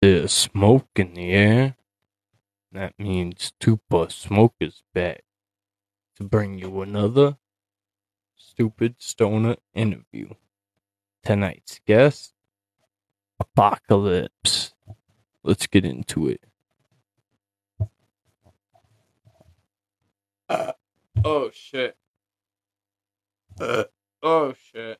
There's smoke in the air. That means Tupa Smoke is back to bring you another stupid stoner interview. Tonight's guest, Apokalipz. Let's get into it. Oh shit. Oh shit.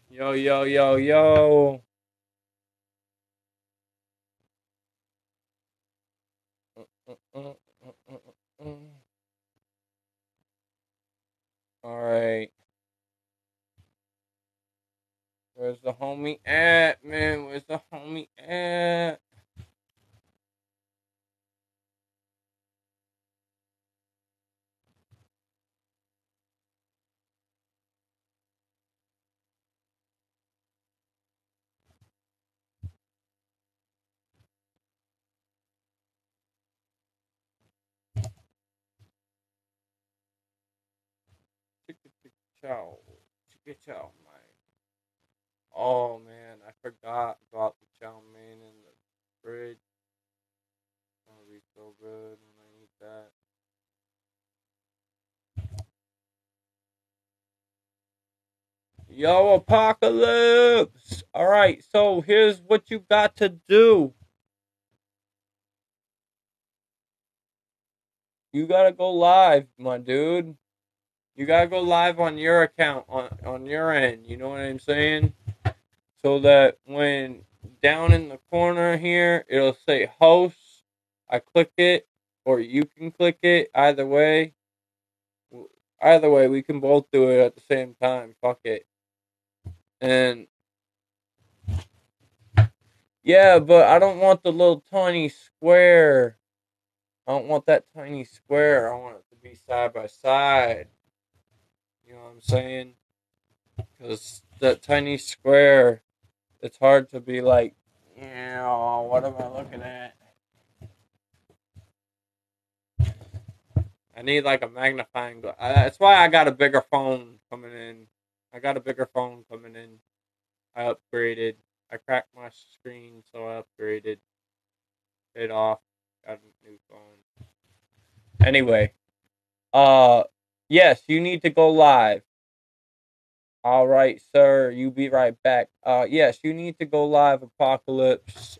Yo, yo, yo, yo. Alright. Where's the homie at, man? Where's the homie at? Chow. Chicka chow, man. Oh man, I forgot about the chow mein in the fridge. It's gonna be so good when I eat that. Yo, Apokalipz! Alright, so here's what you got to do. You gotta go live, my dude. You gotta go live on your account, on your end. You know what I'm saying? So that when down in the corner here, it'll say host. I click it, or you can click it. Either way, we can both do it at the same time. Fuck it. And yeah, but I don't want the little tiny square. I don't want that tiny square. I want it to be side by side. You know what I'm saying? Because that tiny square, it's hard to be like, what am I looking at? I need like a magnifying glass. That's why I got a bigger phone coming in. I upgraded. I cracked my screen, so I upgraded it off. Got a new phone. Anyway, yes, you need to go live. All right, sir. You be right back. Yes, you need to go live, Apokalipz.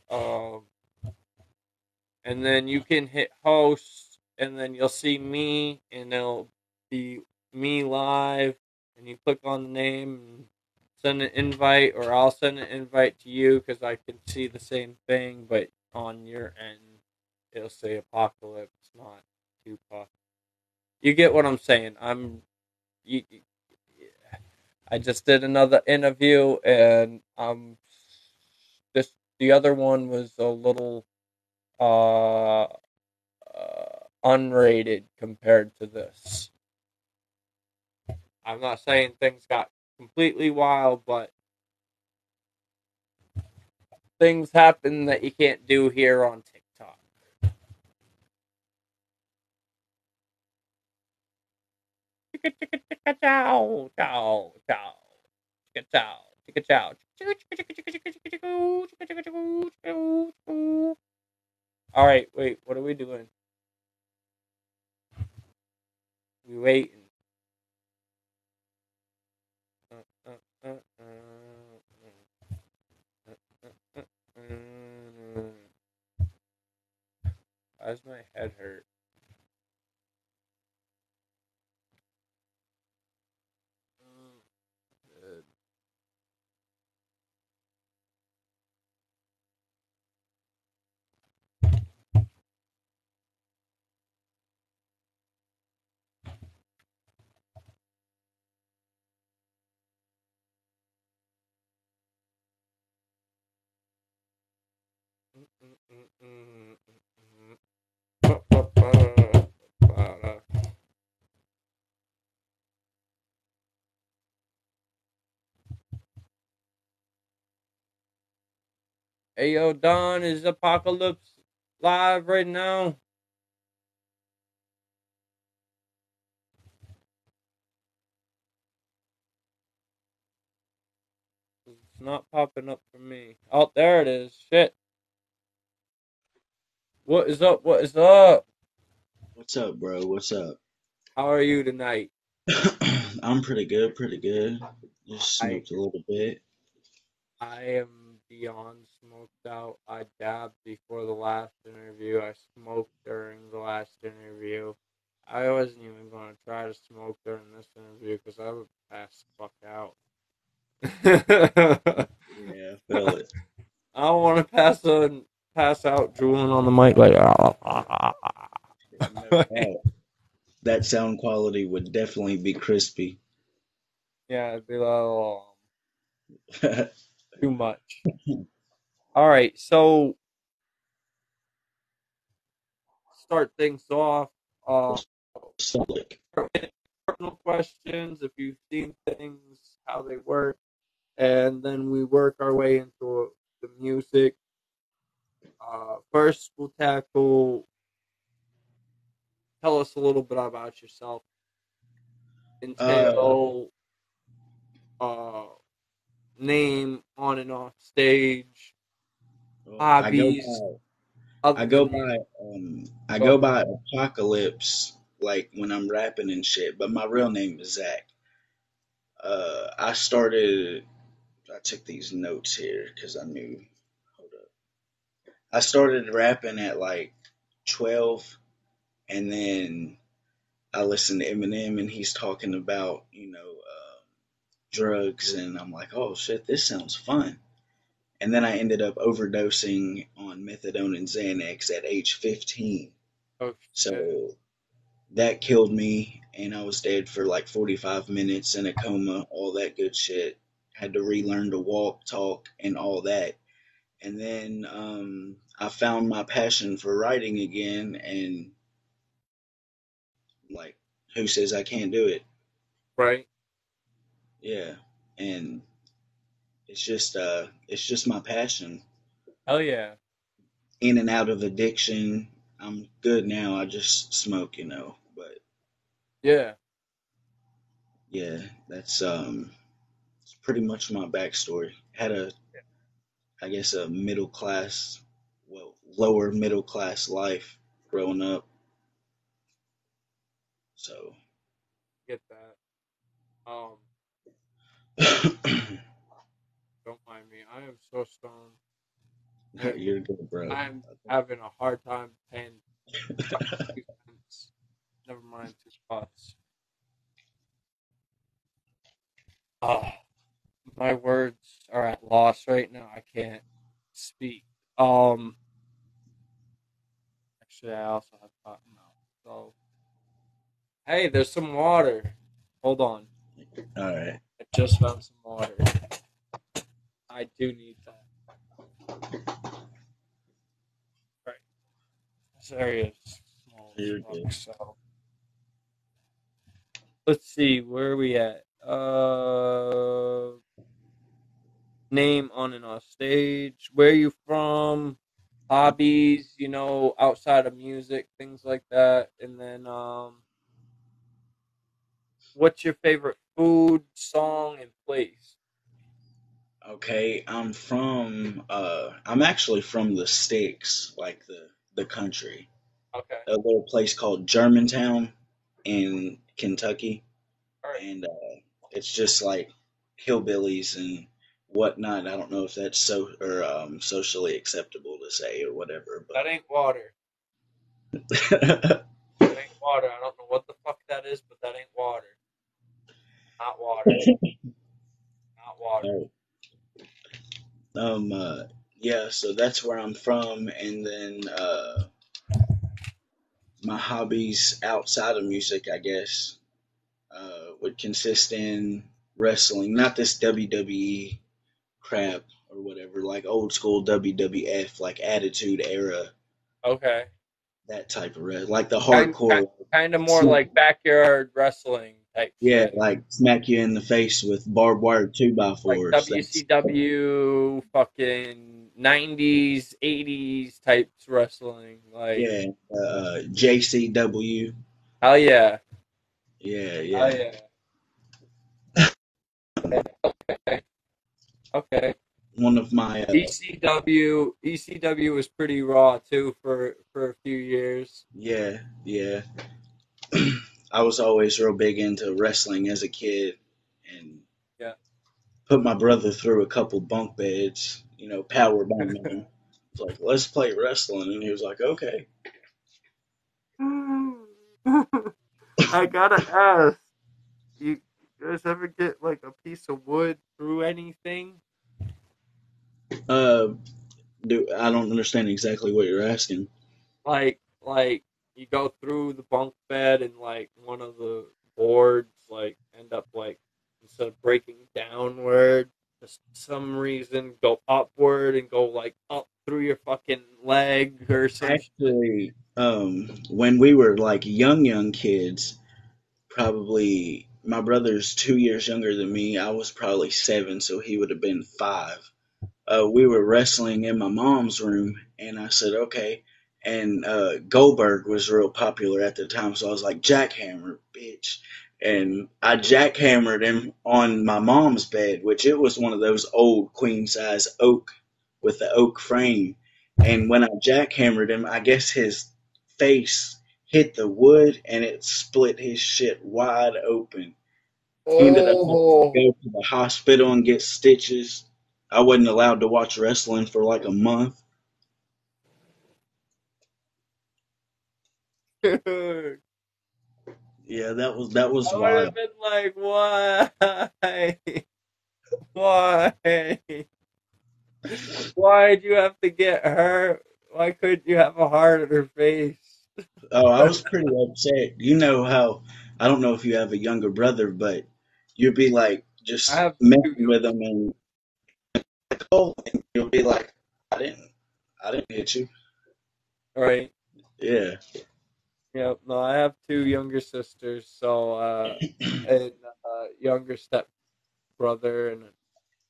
And then you can hit host, and then you'll see me, and it'll be me live. And you click on the name and send an invite, or I'll send an invite to you because I can see the same thing, but on your end, it'll say Apokalipz, not Tupac. You get what I'm saying? I just did another interview, and this the other one was a little uh, unrated compared to this. I'm not saying things got completely wild, but things happen that you can't do here on TikTok. Ciao, ciao, ciao, ciao, ciao. All right, wait. What are we doing? We waiting. Why does my head hurt? Good. Hey yo, Don, is Apokalipz live right now? not popping up for me. Oh, there it is. Shit. What is up? What is up? What's up, bro? What's up? How are you tonight? I'm pretty good, pretty good. Just I smoked a little bit. I am beyond smoked out. I dabbed before the last interview. I smoked during the last interview. I wasn't even going to try to smoke during this interview because I would pass the fuck out. Yeah, I feel it. I don't want to pass out drooling on the mic like. No doubt. That sound quality would definitely be crispy. Yeah, it'd be like too much. All right, so start things off. Uh, Solid. personal questions, if you've seen things, how they work, and then we work our way into the music. First, we'll tackle. Tell us a little bit about yourself. Uh, Entail uh, name on and off stage, well, hobbies I other go than by, music. I Go go ahead. by Apocalypse, like when I'm rapping and shit. But my real name is Zach. I started. I took these notes here because I knew. Hold up. I started rapping at like 12, and then I listen to Eminem and he's talking about, drugs, and I'm like, oh shit, this sounds fun. And then I ended up overdosing on methadone and Xanax at age 15. Oh shit! So that killed me, and I was dead for like 45 minutes in a coma, all that good shit. Had to relearn to walk, talk, and all that. And then I found my passion for writing again, and like, who says I can't do it? Right? Yeah. And it's just my passion. Hell yeah! In and out of addiction. I'm good now. I just smoke. But Yeah, yeah, that's it's pretty much my backstory. Had a I guess a middle class, well, lower middle class life growing up. So get that. Um, don't mind me. I am so stoned. It, you're good, bro. I'm having a hard time paying fucking 2 cents. Never mind 2 bucks. Oh, my words are at loss right now. I can't speak. Um, actually, I also have cotton mouth. So, hey, there's some water. Hold on. All right. I just found some water. I do need that. Right. This area is small as You're good. fuck. So, let's see. Where are we at? Name on and off stage. Where are you from? Hobbies, outside of music, things like that. And then what's your favorite food, song, and place? Okay, I'm actually from the sticks, like the country. Okay. A little place called Germantown in Kentucky, All right. and it's just like hillbillies and whatnot. I don't know if that's socially acceptable to say or whatever, That ain't water. but That ain't water. I don't know what the fuck that is, but that ain't water. Not water. Not water. Oh, um, uh, yeah. So that's where I'm from, and then my hobbies outside of music, I guess, would consist in wrestling, not this WWE crap or whatever, like old school WWF, like Attitude Era, Okay. that type of wrestling, like the Kind, kind, hardcore. kind of more Smack, like backyard wrestling type yeah, shit. like smack you in the face with barbed wire two by Like fours. That's WCW, fucking 90s, 80s types wrestling. Like, yeah, JCW. hell yeah. Yeah, Hell yeah. yeah. Okay. Okay. One of my ECW was pretty raw too for a few years. yeah, yeah. I was always real big into wrestling as a kid, and Yeah. put my brother through a couple bunk beds, power bombing him. It's like, let's play wrestling, and he was like, okay. I gotta ask, you guys ever get like a piece of wood through anything? Uh, I don't understand exactly what you're asking. Like you go through the bunk bed and like one of the boards like end up like instead of breaking downward, just some reason go upward and go like up through your fucking leg or some shit. Actually, when we were like young kids, probably my brother's 2 years younger than me. I was probably 7, so he would have been 5. We were wrestling in my mom's room, and I said, okay. And Goldberg was real popular at the time, so I was like, jackhammer, bitch. And I jackhammered him on my mom's bed, which it was one of those old queen size oak with the oak frame. And when I jackhammered him, I guess his face hit the wood and it split his shit wide open. He ended up having to Oh, go to the hospital and get stitches. I wasn't allowed to watch wrestling for like a month. dude. Yeah, that was I would wild. have been like, why? Why? Why'd you have to get hurt? Why couldn't you have a heart in her face? Oh, I was pretty upset. You know how I don't know if you have a younger brother, but you'd be like I just have two messing with younger him and oh, and you'll be like, I didn't hit you. right? Yeah, Yep. No, I have two younger sisters, so and younger step brother and an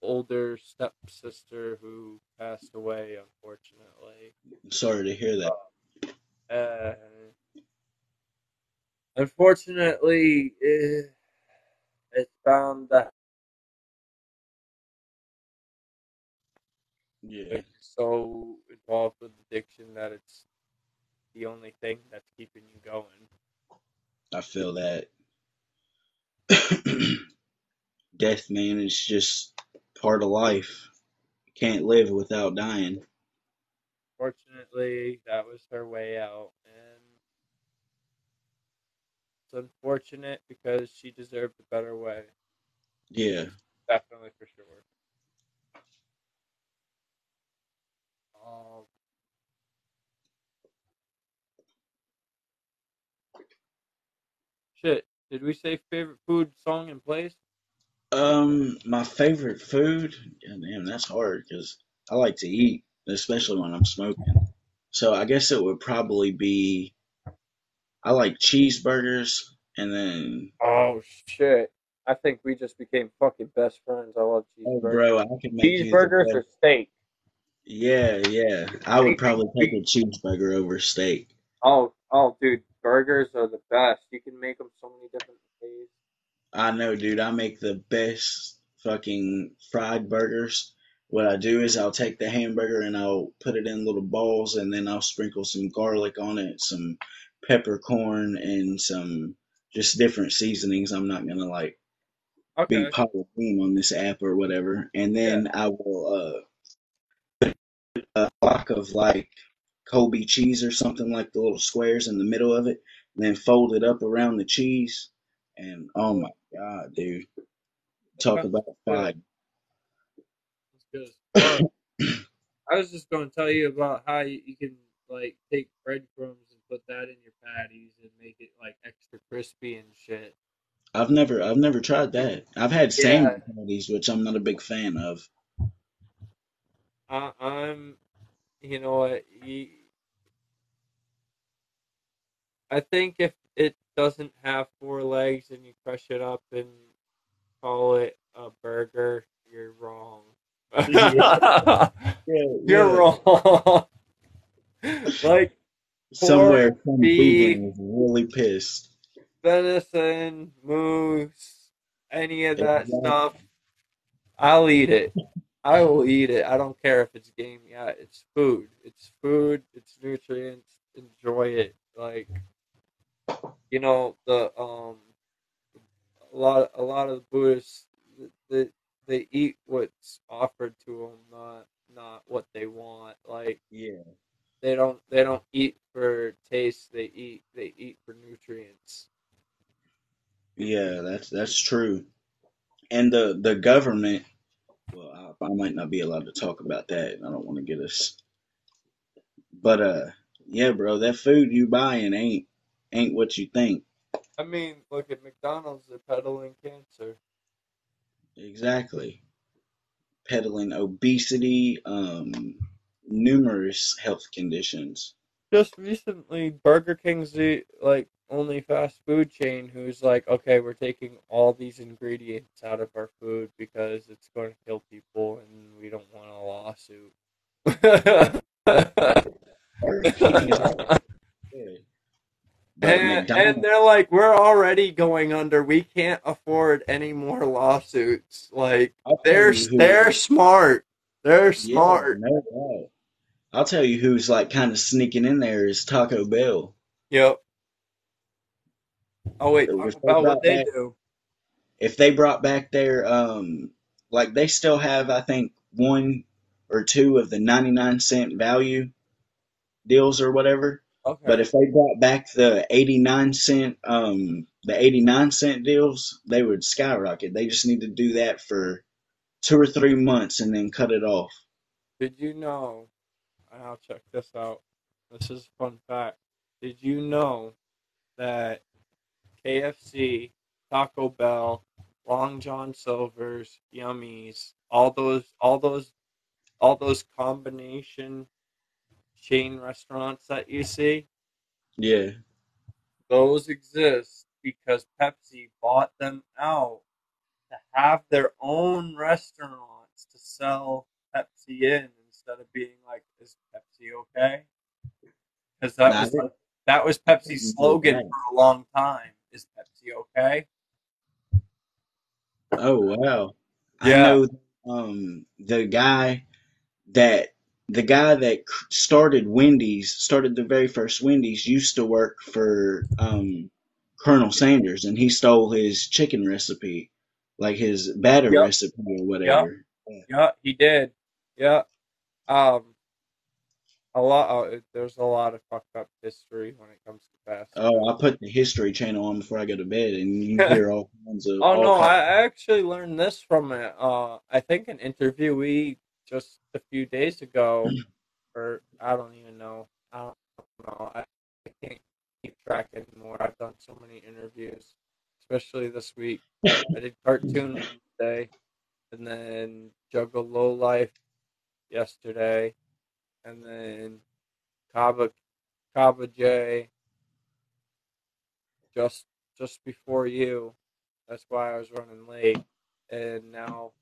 older stepsister who passed away, unfortunately. sorry to hear that. Uh, unfortunately, it's found that Yeah, it's so involved with addiction that it's the only thing that's keeping you going. I feel that. Death, man, is just part of life. You can't live without dying. Fortunately, that was her way out, and it's unfortunate because she deserved a better way. Yeah, That's definitely for sure. Um, shit. Did we say favorite food, song, and place? My favorite food, yeah, damn, that's hard because I like to eat, especially when I'm smoking. So I guess it would probably be I like cheeseburgers, and then Oh shit! I think we just became fucking best friends. I love oh, cheeseburgers. bro, I can make you the Cheeseburgers or best. steak? Yeah, yeah, I would Anything. probably take a cheeseburger over steak. Oh, dude, burgers are the best. You can make them so many different ways. I know, dude. I make the best fucking fried burgers. What I do is I'll take the hamburger and I'll put it in little balls and then I'll sprinkle some garlic on it, some peppercorn, and some just different seasonings. I'm not gonna like be Okay. Halloween on this app or whatever. And Yeah. then I will a block of like Colby cheese or something like the little squares in the middle of it, and then fold it up around the cheese. And oh my god, dude. That Talk sounds about good. fried. That's good as fuck. I was just going to tell you about how you can like take breadcrumbs and put that in your patties and make it like extra crispy and shit. I've never tried that. I've had Yeah, salmon patties, which I'm not a big fan of. I'm. You know what? I think if it doesn't have four legs and you crush it up and call it a burger, you're wrong. Yeah, yeah, You're yeah. wrong. Like pork, Somewhere some beef, vegan is really pissed. venison, moose, any of that Exactly. stuff, I'll eat it. I will eat it. I don't care if it's game. Yeah, it's food. It's food. It's nutrients. Enjoy it. Like the a lot of the Buddhists they, they eat what's offered to them, not what they want. Like Yeah, they don't eat for taste. They eat for nutrients. yeah, that's true. And the government, well, I might not be allowed to talk about that. I don't want to get us, but yeah, bro, that food you buying ain't what you think. I mean, look at McDonald's. They're peddling cancer. Exactly. Peddling obesity, numerous health conditions. Just recently, Burger King's the like only fast food chain who's like, okay, we're taking all these ingredients out of our food because it's going to kill people, and we don't want a lawsuit. Exactly. Yeah. But And McDonald's, they're like, we're already going under. We can't afford any more lawsuits. Like I'll tell they're you who, they're smart. They're yeah, smart. no doubt. I'll tell you who's like kind of sneaking in there is Taco Bell. Yep. Oh wait, talk If they about what brought they back, do. if they brought back their, like they still have, I think, one or two of the 99-cent value deals or whatever. But Okay. if they brought back the 89-cent deals, they would skyrocket. They just need to do that for 2 or 3 months and then cut it off. Did you know? And I'll check this out. This is a fun fact. Did you know that KFC, Taco Bell, Long John Silver's, Yummies, all those combination chain restaurants that you see, Yeah. those exist because Pepsi bought them out to have their own restaurants to sell Pepsi in instead of being like, is Pepsi okay? Because that Nah, was like that was I Pepsi's didn't know slogan that. for a long time. Is Pepsi okay? Oh wow. I Yeah. know the guy that started Wendy's, started the very first Wendy's, used to work for Colonel Sanders, and he stole his chicken recipe, like his batter Yep. recipe or Yep. whatever. Yep. He did. Yeah. Um. There's a lot of fucked up history when it comes to fast Oh, food. I put the History Channel on before I go to bed, and you hear Oh all no, kinds. I actually learned this from I think an interviewee just a few days ago, or I don't even know. I don't know. I can't keep track anymore. I've done so many interviews, especially this week. I did Cartoon Wednesday, and then Juggalo Life yesterday, and then Kaba Kaba J just just before you. That's why I was running late, and now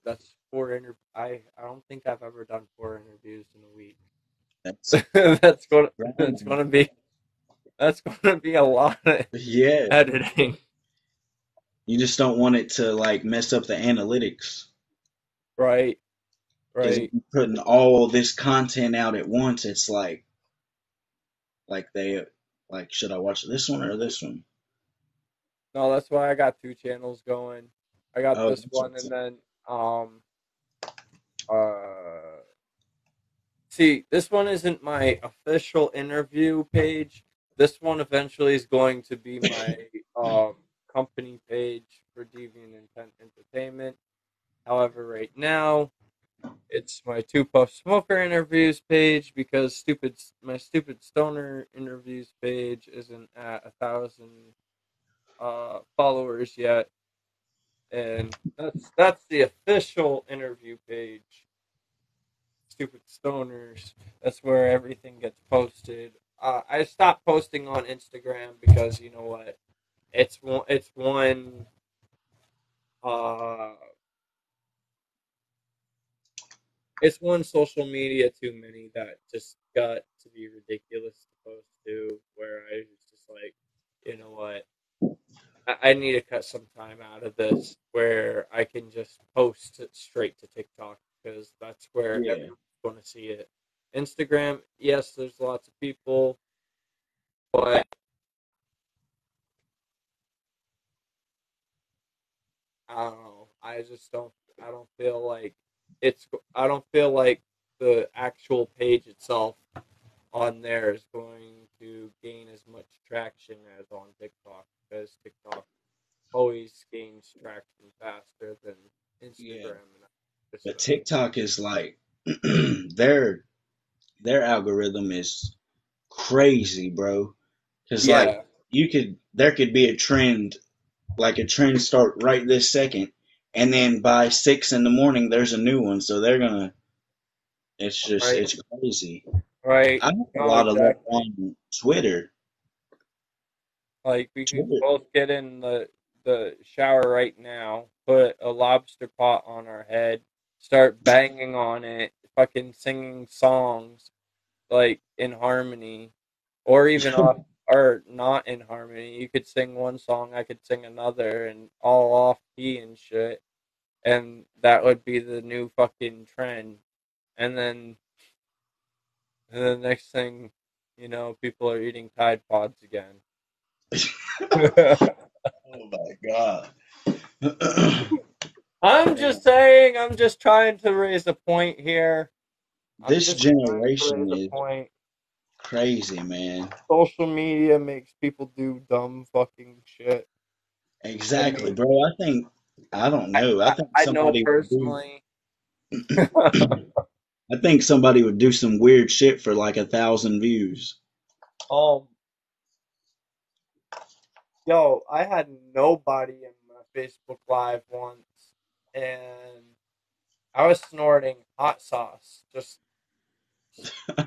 that's four interviews. I don't think I've ever done four interviews in a week. That's that's going that's grinding. going to be that's going to be a lot of Yeah, editing. you just don't want it to like mess up the analytics. Right, Because if right. you're putting all this content out at once, it's like they like should I watch this one or this one? No, that's why I got two channels going. I got Oh, this that's one, what's and up. then see, this one isn't my official interview page. This one eventually is going to be my um company page for Deviant Intent Entertainment. However, right now it's my Two Puff Smoker interviews page because my stupid stoner interviews page isn't at 1,000 followers yet, and that's the official interview page. Stupid stoners. That's where everything gets posted. I stopped posting on Instagram because you know what? It's one uh it's one social media too many that just got to be ridiculous to post to. Where I was just like, you know what? I need to cut some time out of this where I can just post it straight to TikTok because that's where Yeah, everyone's going to see it. Instagram, yes, there's lots of people, but I don't know. I just don't. I don't feel like it's. I don't feel like the actual page itself on there is going to gain as much traction as on TikTok because TikTok always gains traction faster than yeah. Instagram. And I just But TikTok is like their their algorithm is crazy, bro. Cause like yeah, there could be a trend, like a trend start right this second, and then by 6 in the morning there's a new one. So they're gonna. right, It's crazy. right. I have a No, lot of luck exactly. on Twitter. Like we could Twitter. both get in the shower right now, put a lobster pot on our head, start banging on it, fucking singing songs like in harmony, or even off or not in harmony. You could sing one song, I could sing another, and all off key and shit, and that would be the new fucking trend. And then the next thing, people are eating Tide Pods again. Oh my god. I'm Man, just saying, I'm just trying to raise a point here. I'm this just trying to generation raise a is point. crazy, man. Social media makes people do dumb fucking shit. I Exactly, mean, bro. I don't I, know. I I, think I know somebody would personally. do I think somebody would do some weird shit for like 1,000 views. um, yo, I had nobody in my Facebook Live once, and I was snorting hot sauce, just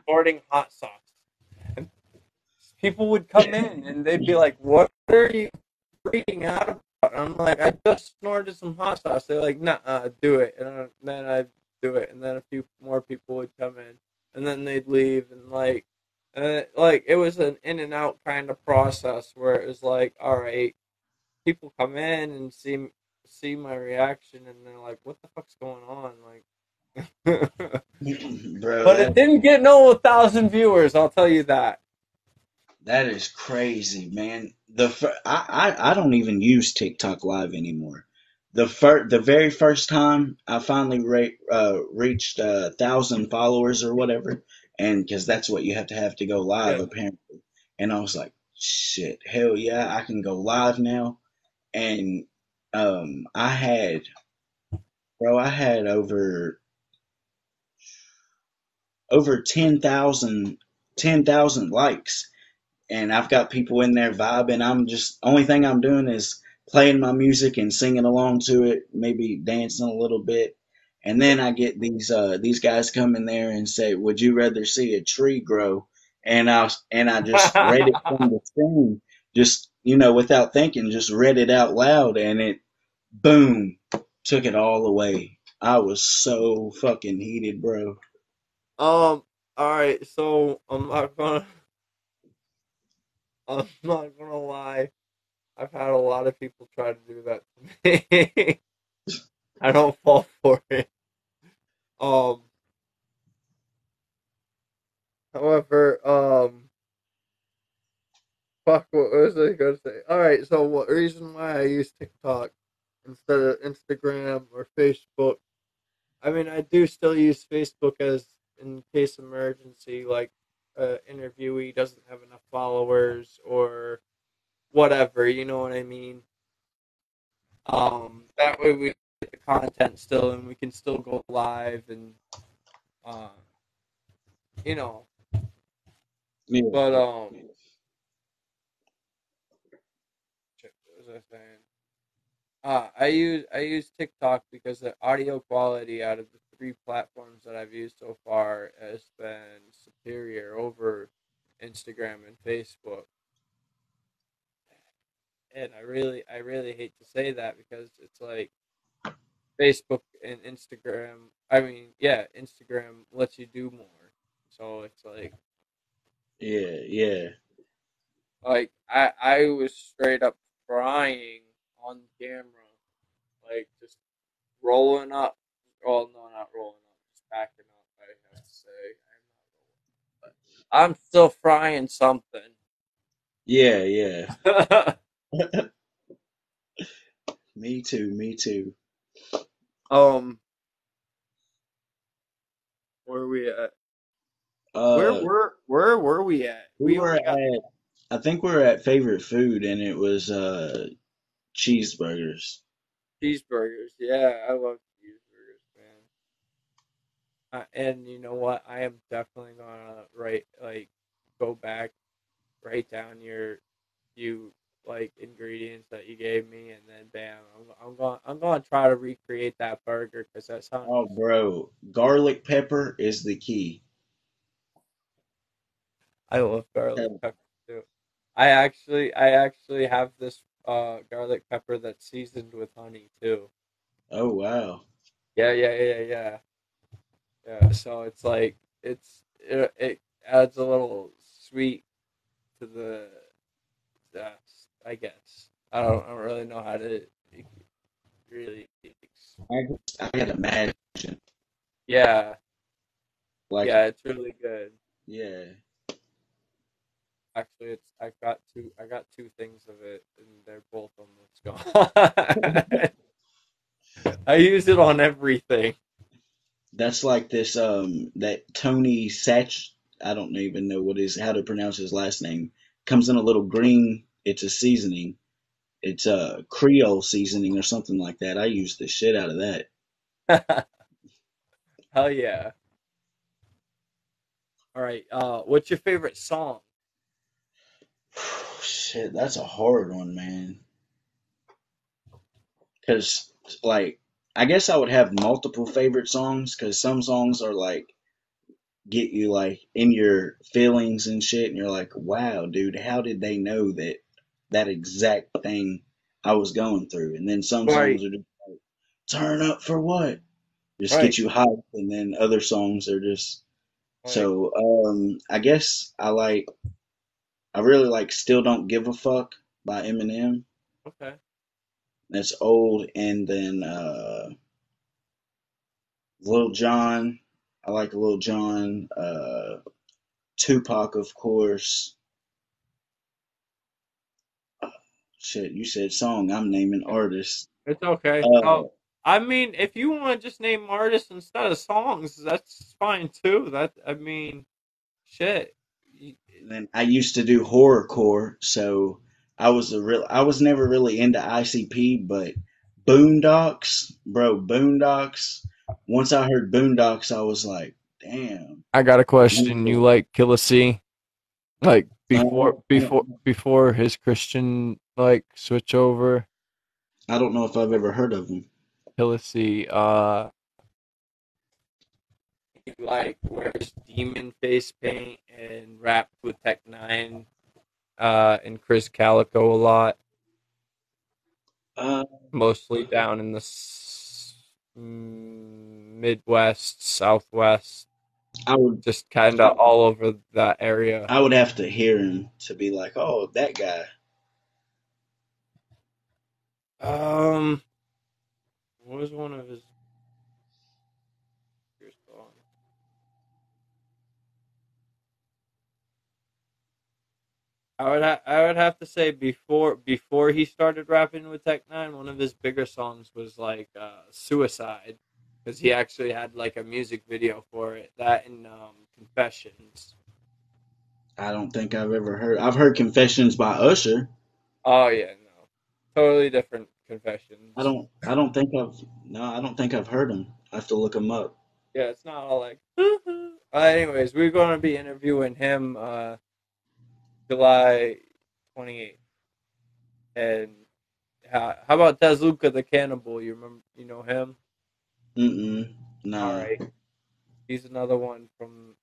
snorting hot sauce. And people would come in and they'd be like, "What are you freaking out about?" I'm like, "I just snorted some hot sauce." They're like, "Nah, do it." And then I'd do it, and then a few more people would come in, and then they'd leave, and like it was an in and out kind of process where it was like, all right, people come in and see my reaction, and they're like, "What the fuck's going on?" Like, Bro, but it didn't get no 1,000 viewers. I'll tell you that. that is crazy, man. I don't even use TikTok Live anymore. The very first time I finally reached 1,000 followers or whatever, and because that's what you have to go live Yeah. apparently. And I was like, shit, hell yeah, I can go live now. And I had, bro, I had over 10,000 likes, and I've got people in there vibing. I'm just only thing I'm doing is playing my music and singing along to it, maybe dancing a little bit. And then I get these guys come in there and say, "Would you rather see a tree grow?" And I just read it from the screen, just without thinking, just read it out loud, and it boom took it all away. I was so fucking heated, bro. All right. So I'm not gonna lie. I've had a lot of people try to do that to me. I don't fall for it. Um. However, fuck. What was I gonna say? All right. So, what reason why I use TikTok instead of Instagram or Facebook? I mean, I do still use Facebook as in case of emergency, like interviewee doesn't have enough followers or whatever. You know what I mean? That way we get the content still, and we can still go live, and uh, you know. Yeah. But shit, what was I saying? I use TikTok because the audio quality out of the three platforms that I've used so far has been superior over Instagram and Facebook. And I really hate to say that because it's like Facebook and Instagram. I mean, yeah, Instagram lets you do more. So it's Yeah, yeah. like I was straight up. frying on camera, like just rolling up. Oh no, not rolling up, just backing up. I have to say, I'm still frying something. Yeah, yeah. Me too, me too. um, where are we at? Uh, Where were we at? we We were only got at, I think we were at favorite food, and it was cheeseburgers. cheeseburgers. Yeah, I love cheeseburgers, man. And you know what? I am definitely gonna write like go back, write down your few like ingredients that you gave me, and then bam, I'm going to try to recreate that burger because that sounds. Oh, bro, garlic pepper is the key. I love garlic Oh, pepper too. I actually have this garlic pepper that's seasoned with honey too. oh, wow. Yeah. Yeah. So it's like it adds a little sweet to the zest, I guess. I don't really know how to really. I can imagine. Yeah, Like, yeah, it's really good. yeah, Actually, it's I got two things of it, and they're both almost gone. I use it on everything. that's like this, that Tony Satch, I don't even know what is, how to pronounce his last name. Comes in a little green, it's a seasoning. It's a Creole seasoning or something like that. I use the shit out of that. Hell yeah! All right, what's your favorite song? Shit, that's a hard one, man. Because, like, I guess I would have multiple favorite songs because some songs are like get you like in your feelings and shit, and you're like, wow, dude, how did they know that exact thing I was going through? And then some songs Right, are just like, turn up for what? Just right, get you hyped, and then other songs are just right. so. I guess I really like "Still Don't Give a Fuck" by Eminem. Okay. That's old, and then Lil Jon. I like Lil Jon. Tupac, of course. Shit, you said song. I'm naming artists. It's okay. Uh, I mean, if you want to just name artists instead of songs, that's fine too. I mean, shit. Y- then I used to do horrorcore, so I was never really into ICP, but Boondocks, bro, Boondocks. Once I heard Boondocks, I was like, damn. I got a question. You Music. like Killa C? Like I don't, before his Christian like switch over? I don't know if I've ever heard of them. Killa C, he like wears demon face paint and raps with Tech 9 and Chris Calico a lot, Uh, mostly down in the Midwest, Southwest, I would just kind of all over that area. I would have to hear him to be like, oh, that guy. Um, what was one of his songs? I would have to say before he started rapping with Tech 9, one of his bigger songs was like Suicide, because he actually had like a music video for it. That and Confessions. I don't think I've ever heard. I've heard Confessions by Usher. Oh yeah, no, totally different Confessions. I don't think I've no, I don't think I've heard him. I have to look him up. Yeah, it's not all like. Anyways, we're going to be interviewing him July 28th, and how about Tazluka the Cannibal? You remember? You know him? Mm-mm. All Nah. right. He's another one from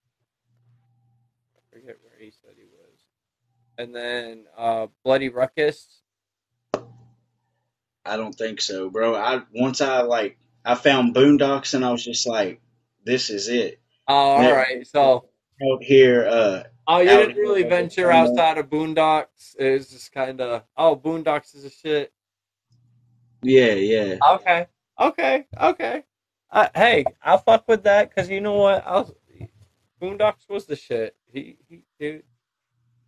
I forget where he said he was. And then Bloody Ruckus. I don't think so, bro. I once I like I found Boondocks and I was just like, this is it. Oh, And all it right. So out here, Oh, you out didn't here really at the venture terminal. outside of Boondocks. It was just kind of, oh, Boondocks is a shit. Yeah, yeah. Okay, okay. Hey, I'll fuck with that because you know what? Boondocks was the shit. Dude.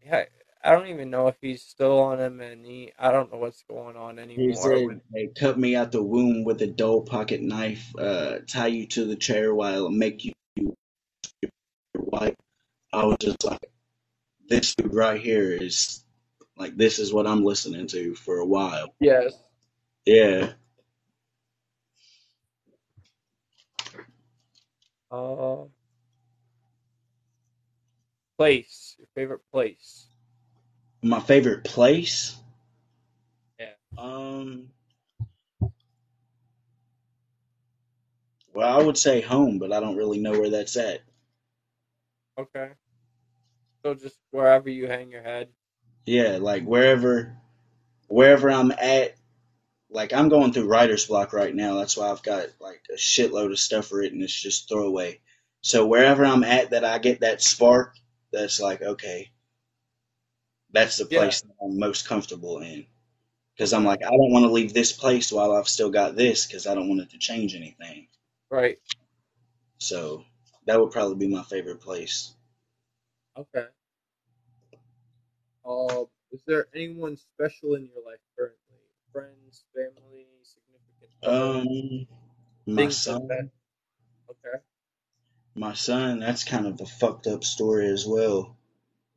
Yeah, I don't even know if he's still on M&E. I don't know what's going on He anymore with. said they cut me out the womb with a dull pocket knife, tie you to the chair while make you your wife. I was just like, this dude right here is like, this is what I'm listening to for a while. Yes. Yeah. Uh, Place. Your favorite place. My favorite place? Yeah. Um, well, I would say home, but I don't really know where that's at. Okay. So just wherever you hang your head. Yeah, like wherever I'm at, like I'm going through writer's block right now. That's why I've got like a shitload of stuff written. It's just throwaway. So wherever I'm at that I get that spark, that's like, okay, that's the Yeah. place that I'm most comfortable in. Because I'm Okay. like, I don't want to leave this place while I've still got this because I don't want it to change anything. Right. So that would probably be my favorite place. Okay. Is there anyone special in your life currently? Friends, family, significant other, Um, my things like that. son, Okay. my son, that's kind of a fucked up story as well.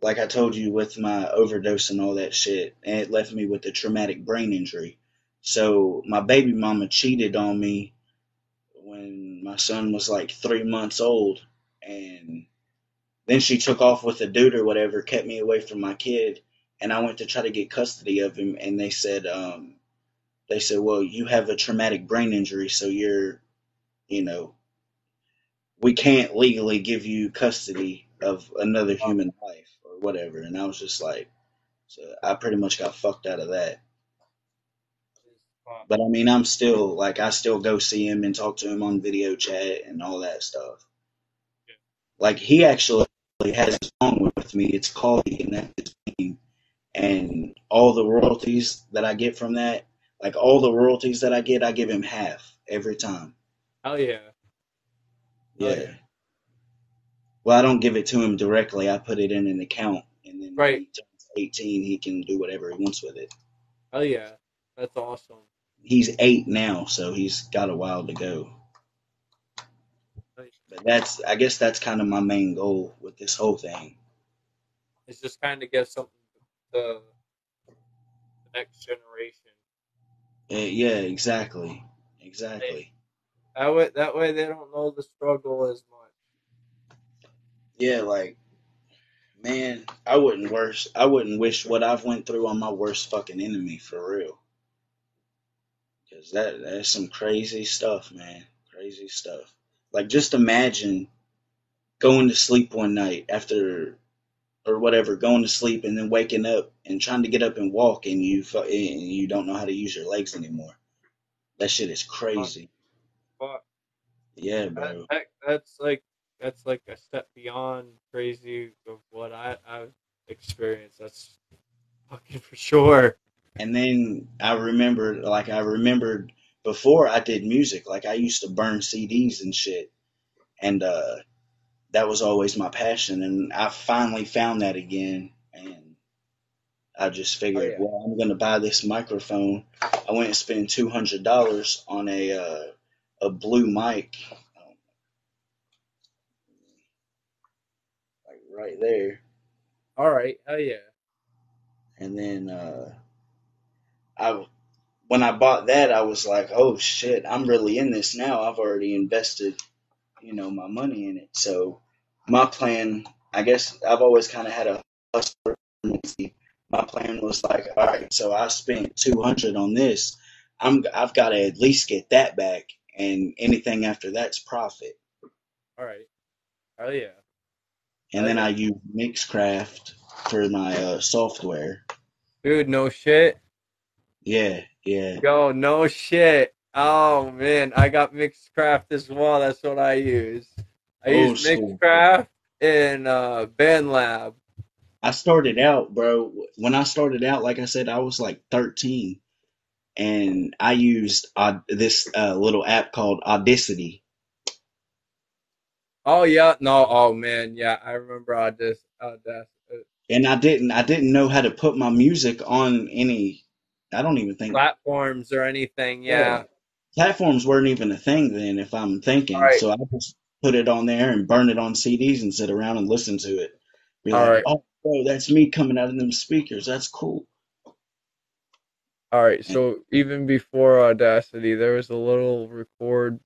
Like I told you with my overdose and all that shit, and it left me with a traumatic brain injury. So my baby mama cheated on me when my son was like 3 months old, and then she took off with a dude or whatever, kept me away from my kid, and I went to try to get custody of him, and they said, well, you have a traumatic brain injury, so you know, we can't legally give you custody of another Oh, human life or whatever. And I was just like, so I pretty much got fucked out of that. fuck. But I mean, I'm still like, I still go see him and talk to him on video chat and all that stuff. Yeah. Like, he actually has a song with me. It's called The Connected Team. And all the royalties that I get from that, like all the royalties that I get, I give him half every time. Hell yeah. Hell yeah. Yeah. Well, I don't give it to him directly. I put it in an account, and then when Right. he turns 18, he can do whatever he wants with it. Hell yeah. That's awesome. He's 8 now, so he's got a while to go. Like, But I guess that's kind of my main goal with this whole thing. it's just kind of get something to the next generation. Yeah, exactly, They, exactly. that way they don't know the struggle as much. Yeah, like man, I wouldn't wish what I've went through on my worst fucking enemy for real. Cause that's some crazy stuff, man. Crazy stuff. Like just imagine going to sleep one night after or whatever, going to sleep and then waking up and trying to get up and walk and you don't know how to use your legs anymore. That shit is Fuck, crazy. fuck. Yeah, That, bro. that, that's like that's like a step beyond crazy of what I've experienced. That's fucking for sure. And then I remembered before I did music, like I used to burn CDs and shit, and that was always my passion, and I finally found that again, and I just Oh figured, yeah. well, I'm gonna buy this microphone. I went and spent $200 on a blue mic, like right there, All right. Hell yeah. and then I when I bought that, I was like, oh shit, I'm really in this now. I've already invested, my money in it. So my plan, I guess, I've always kind of had a hustler tendency. My plan was like, all right, so I spent 200 on this. I've got to at least get that back, and anything after that's profit. All right. Hell yeah. And Hell then I yeah. use Mixcraft for my software. Dude, no shit. Yeah, yeah, Yo, no shit. Oh man, I got Mixcraft as well. That's what I use. I use old school. Mixcraft and BandLab. I started out, bro. When I started out, like I said, I was like 13, and I used this little app called Audacity. Oh yeah, no, oh man, yeah, I remember this And I didn't know how to put my music on any. I don't even think. platforms or anything. Yeah, Yeah. platforms weren't even a thing then, if I'm All thinking. right, So I just put it on there and burn it on CDs and sit around and listen to it. Be all like, right, oh, bro, that's me coming out of them speakers. That's cool. all right. And So even before Audacity, there was a little record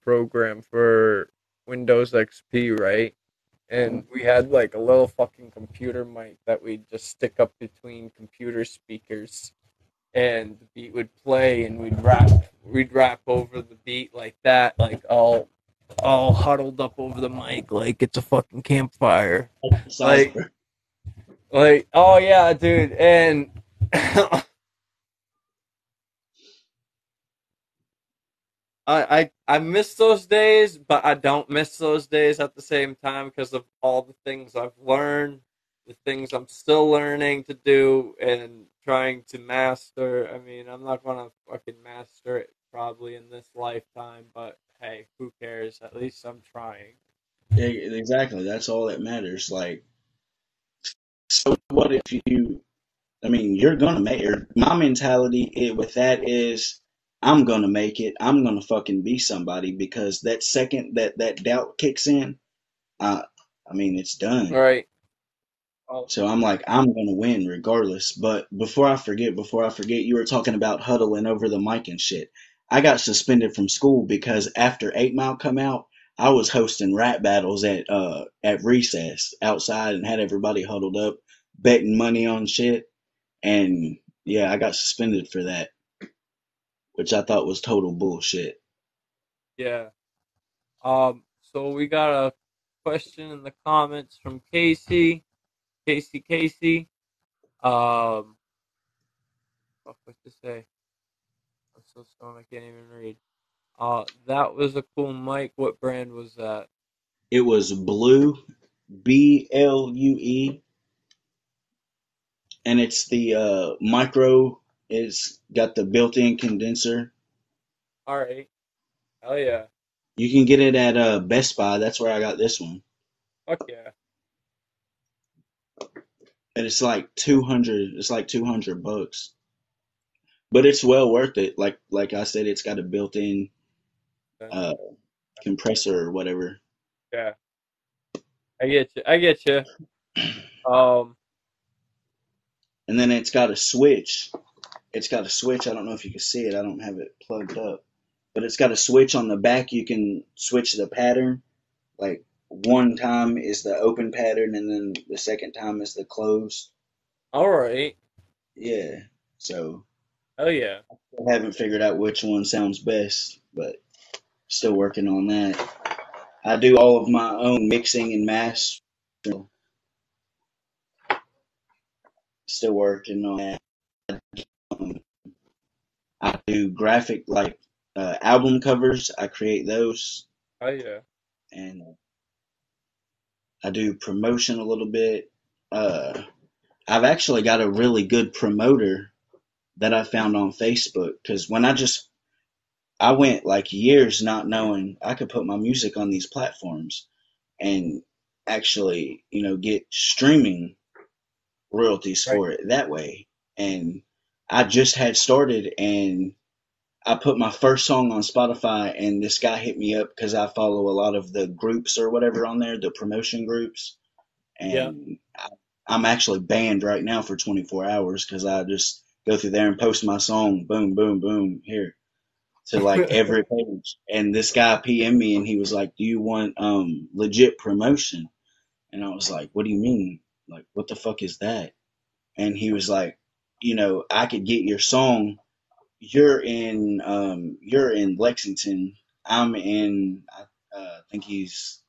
program for Windows XP, right? And we had like a little fucking computer mic that we'd just stick up between computer speakers, and the beat would play, and we'd rap over the beat like that, like all huddled up over the mic like it's a fucking campfire. size, Like bro. oh yeah, dude. And I miss those days, but I don't miss those days at the same time because of all the things I've learned, the things I'm still learning to do and trying to master. I mean, I'm not gonna fucking master it probably in this lifetime, but hey, who cares? At least I'm trying. Yeah, exactly. That's all that matters. Like, so what if you? I mean, you're gonna make it. My mentality with that is, I'm gonna make it. I'm gonna fucking be somebody because that second that doubt kicks in, uh, I mean, it's All done. right. Oh, So I'm like, I'm gonna win regardless. But before I forget, you were talking about huddling over the mic and shit. I got suspended from school because after 8 Mile come out, I was hosting rap battles at recess outside and had everybody huddled up, betting money on shit. And yeah, I got suspended for that, which I thought was total bullshit. yeah. So we got a question in the comments from Casey. Um, what to say? I'm so stoned I can't even read. That was a cool mic. What brand was that? It was Blue, Blue, and it's the micro. It's got the built-in condenser. All right. Hell yeah. You can get it at Best Buy. That's where I got this one, Fuck yeah. and it's like 200. It's like $200, but it's well worth it. Like I said, it's got a built-in uh, Sensor. compressor or whatever, Yeah. I get you. I get you. Um. and then it's got a switch. It's got a switch. I don't know if you can see it. I don't have it plugged up, but it's got a switch on the back. You can switch the pattern. Like one time is the open pattern, and then the second time is the closed. All right. Yeah. So Hell yeah. I haven't figured out which one sounds best, but still working on that. I do all of my own mixing and mastering. Still working on that. Um, I do graphic like album covers. I create those, Hell yeah. and I do promotion a little bit. I've actually got a really good promoter that I found on Facebook because I went like years not knowing I could put my music on these platforms and actually, get streaming royalties Right. for it that way. And I just had started and I put my first song on Spotify and this guy hit me up because I follow a lot of the groups or whatever on there, the promotion groups. Yeah. And I'm actually banned right now for 24 hours because I just go through there and post my song, boom, boom, boom, here to like every page. And this guy PM me and he was like, "Do you want legit promotion?" And I was like, "What do you mean? Like, what the fuck is that?" And he was like, "I could get your song. You're in Lexington. I'm in I think he's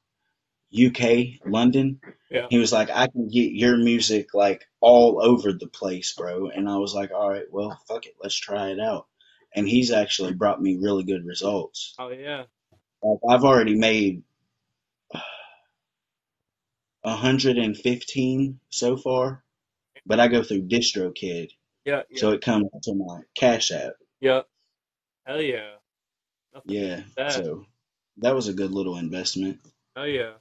UK, London." Yeah. He was like, "I can get your music like all over the place, bro." And I was like, "All right, well, fuck it, let's try it out." And he's actually brought me really good results. Oh yeah. Like I've already made 115 so far, but I go through DistroKid, Yeah, so yeah, it comes to my Cash App. yeah. Hell yeah. Nothing Yeah, beats that. so that was a good little investment. Hell yeah.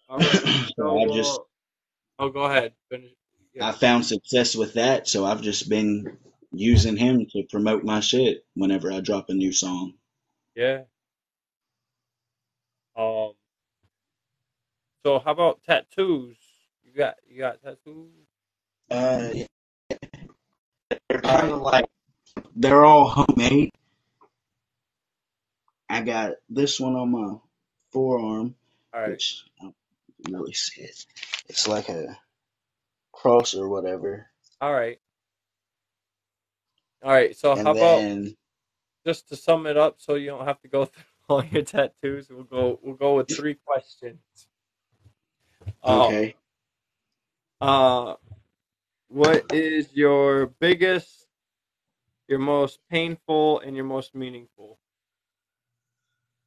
All right. So So, I just oh, go ahead. Finish. Yeah. I found success with that, so I've just been using him to promote my shit whenever I drop a new song. Yeah. Um. So, how about tattoos? You got tattoos? Yeah, they're All kind right. of like they're all homemade. I got this one on my forearm, All right. which I don't really see it. It's like a cross or whatever. All right. All right. So, how And about then just to sum it up, so you don't have to go through all your tattoos? We'll go with three questions. Um. okay. Uh. What is your biggest, your most painful, and your most meaningful?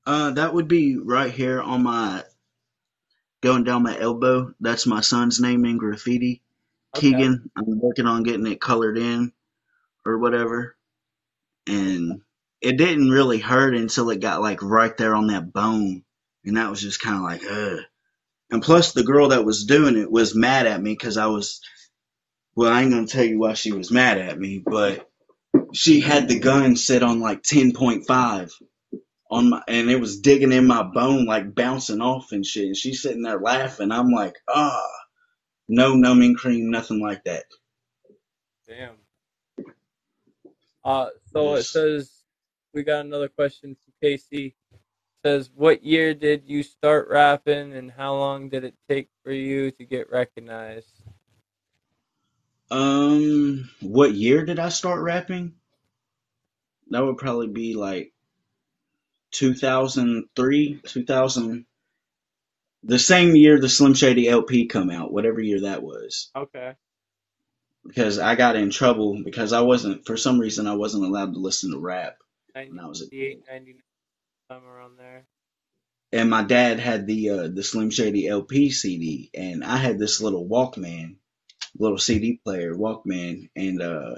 That would be right here on my going down my elbow. That's my son's name in graffiti. Okay. Keegan. I'm working on getting it colored in or whatever. Okay. And it didn't really hurt until it got like right there on that bone. And that was just kind of like, ugh. And plus, the girl that was doing it was mad at me because I was, well, I ain't gonna tell you why she was mad at me, but she had the gun set on like 10.5 on my, and it was digging in my bone, like bouncing off and shit. And she's sitting there laughing. I'm like, no numbing cream, nothing like that. Damn. So it Just, says we got another question from Casey. It says, what year did you start rapping, and how long did it take for you to get recognized? what year did I start rapping? That would probably be like 2003, 2000, the same year the Slim Shady LP come out, whatever year that was. Okay. Because I got in trouble because I wasn't, for some reason, I wasn't allowed to listen to rap when I was a 98, kid. 99, somewhere around there. And my dad had the Slim Shady LP CD, and I had this little Walkman, little CD player Walkman, and I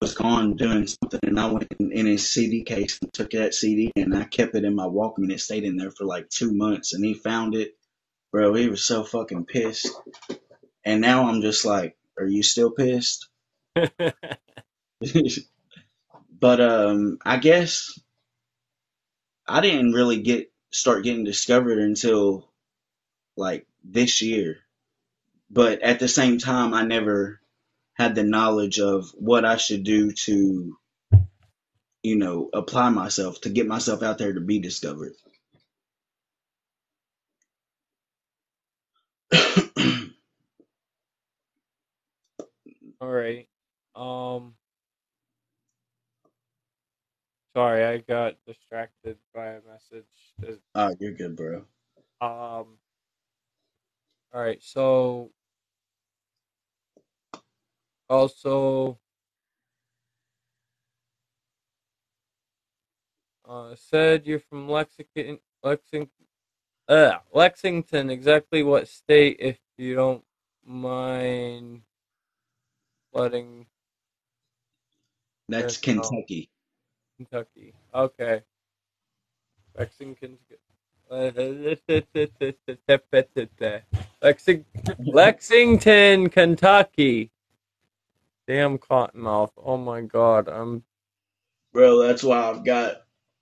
was gone doing something, and I went in his CD case and took that CD, and I kept it in my Walkman. It stayed in there for like 2 months, and he found it. Bro, he was so fucking pissed. And now I'm just like, are you still pissed? But I guess I didn't really start getting discovered until like this year. But at the same time, I never had the knowledge of what I should do to, apply myself to get myself out there to be discovered. All right. Um, Sorry, I got distracted by a message. Oh, you're good, bro. Um, all right. So also, said you're from Lexington. Exactly what state, if you don't mind letting That's us know? Kentucky. Kentucky. Okay. Lexington. Lexington, Lexington, Kentucky. Damn Cottonmouth. Oh my God. I'm Bro, that's why I've got,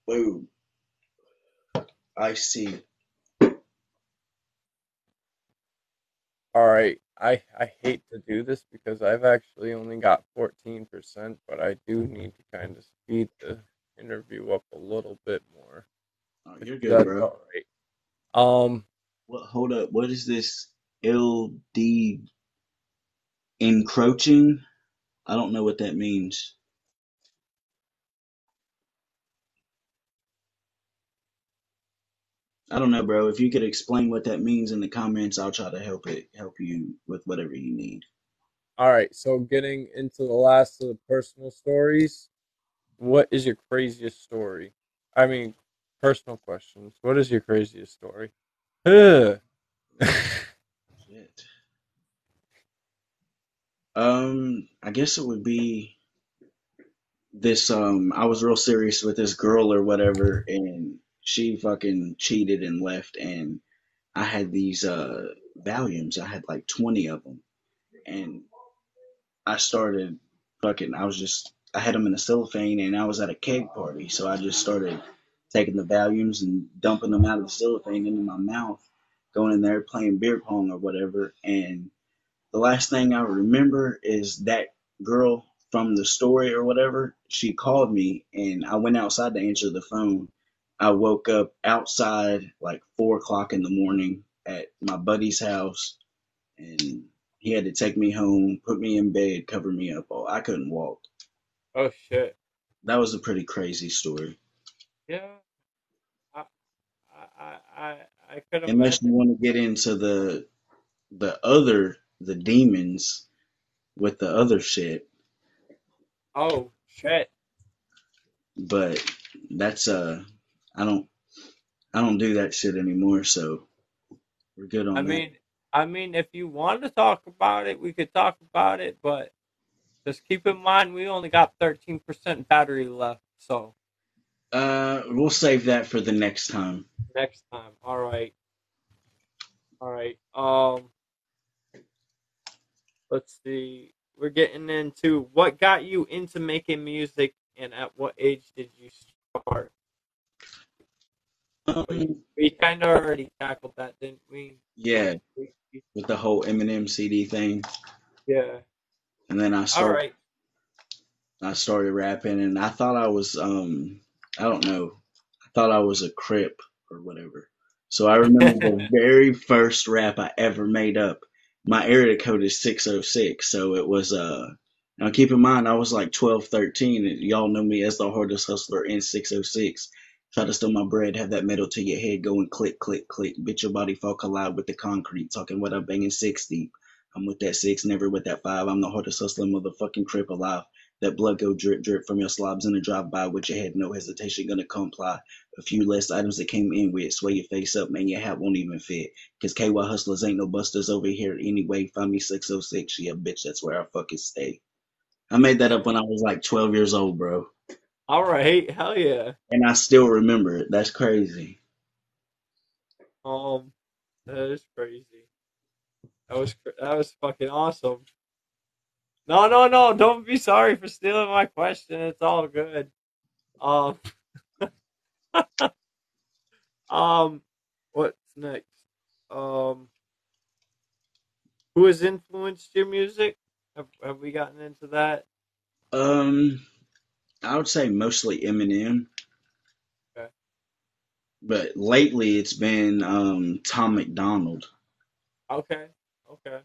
whoa, I see. all right. I hate to do this because I've actually only got 14%, but I do need to kind of speed the interview up a little bit more. Oh, If you're good, that's bro. all right. Um, What? Hold up. What is this? LD encroaching? I don't know what that means. I don't know, bro. If you could explain what that means in the comments, I'll try to help you with whatever you need. all right. So getting into the last of the personal stories, what is your craziest story? I mean, personal questions. What is your craziest story? Ugh. Shit. I guess it would be this. I was real serious with this girl or whatever, and she fucking cheated and left, and I had these Valiums. I had like 20 of them, and I started fucking. I had them in a cellophane, and I was at a keg party, so I just started taking the Valiums and dumping them out of the cellophane into my mouth, going in there playing beer pong or whatever, and the last thing I remember is that girl from the story or whatever. She called me, and I went outside to answer the phone. I woke up outside like 4 o'clock in the morning at my buddy's house, and he had to take me home, put me in bed, cover me up. Oh, I couldn't walk. Oh shit. That was a pretty crazy story. Yeah. I I could Unless you imagine. want to get into the demons with the other shit, Oh shit. but that's I don't I don't do that shit anymore, so we're good I on that. mean, if you want to talk about it, we could talk about it, but just keep in mind we only got 13% battery left. So We'll save that for the next time. next time. All right. All right. Let's see. We're getting into what got you into making music, and at what age did you start? We, Um, we kind of already tackled that, didn't we? yeah, with the whole Eminem CD thing, Yeah. and then All right. I started rapping, and I thought I was I don't know, I thought I was a Crip or whatever. So I remember the very first rap I ever made up. My area code is 606, so it was now keep in mind I was like 12, 13, and y'all know me as the hardest hustler in 606. Try to steal my bread, have that metal to your head going click, click, click. Bitch, your body fall collide with the concrete. Talking what I'm banging six deep. I'm with that six, never with that five. I'm the hardest hustler, motherfucking Crip alive. That blood go drip drip from your slobs in a drive by with your head, no hesitation, gonna comply. A few less items that came in with, sway your face up, man, your hat won't even fit. Cause KY hustlers ain't no busters over here anyway. Find me 606, yeah, bitch, that's where I fucking stay. I made that up when I was like 12 years old, bro. All right. Hell yeah. And I still remember it. That's crazy. Um, that is crazy. That was fucking awesome. No, no, no. Don't be sorry for stealing my question. It's all good. Um, um, what's next? Um, who has influenced your music? Have we gotten into that? Um, I would say mostly Eminem, Okay. but lately it's been Tom McDonald. Okay. Okay.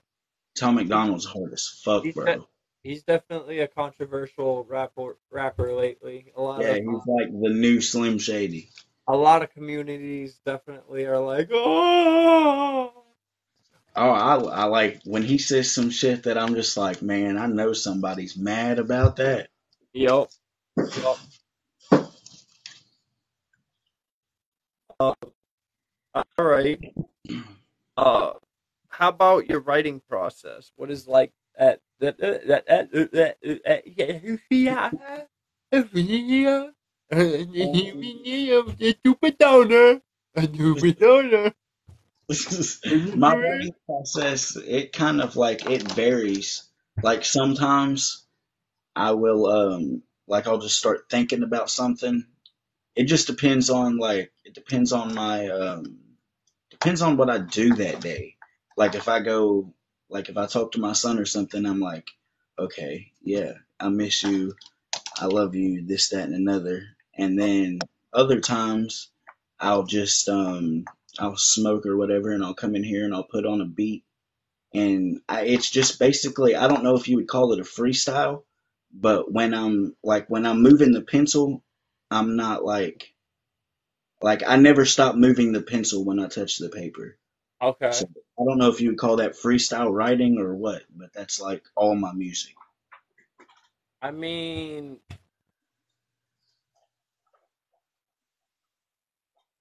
Tom He, McDonald's hard as fuck, he's de- bro. he's definitely a controversial rapper lately. Yeah, he's like the new Slim Shady. A lot of communities definitely are like, oh, Oh, I like when he says some shit that I'm just like, man, I know somebody's mad about that. yup, yup. Uh, all right. Uh, how about your writing process? What is like yeah, Um, my writing process, it kind of like it varies. Like sometimes I will like I'll just start thinking about something. It just depends on like it depends on my depends on what I do that day. Like if I go like if I talk to my son or something, I'm like, okay, yeah, I miss you. I love you, this, that, and another. And then other times I'll just I'll smoke or whatever and I'll come in here and I'll put on a beat and it's just basically I don't know if you would call it a freestyle, but when I'm moving the pencil, I'm not like I never stop moving the pencil when I touch the paper. So okay. I don't know if you would call that freestyle writing or what, but that's like all my music. I mean,